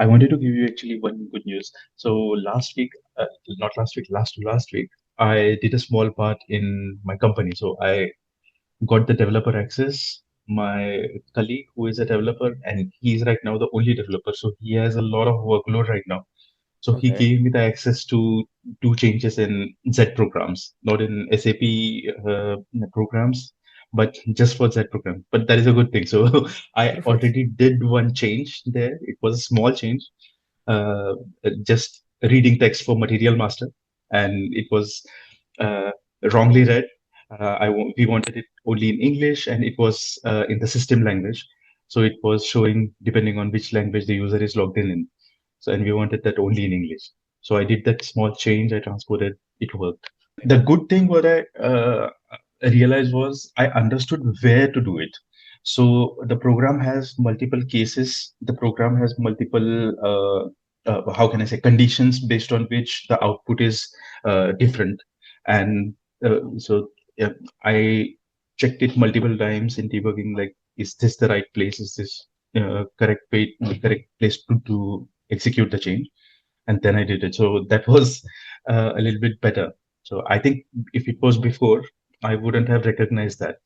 I wanted to give you actually one good news. So last week, not last week, last to last week, I did a small part in my company. So I got the developer access. My colleague, who is a developer, and he's right now the only developer, so he has a lot of workload right now. So he Okay. gave me the access to do changes in Z programs, not in SAP programs, but just for Z program. But that is a good thing. So I Perfect. already did one change there. It was a small change, uh, just reading text for Material Master, and it was uh, wrongly read. We wanted it only in English, and it was in the system language. So it was showing depending on which language the user is logged in. So, and we wanted that only in English. So I did that small change. I transported. It worked. The good thing what I realized was I understood where to do it. So the program has multiple cases. The program has multiple, how can I say, conditions based on which the output is different. And so yeah, I checked it multiple times in debugging, like, is this the right place? Is this correct place to execute the change? And then I did it. So that was a little bit better. So I think if it was before, I wouldn't have recognized that.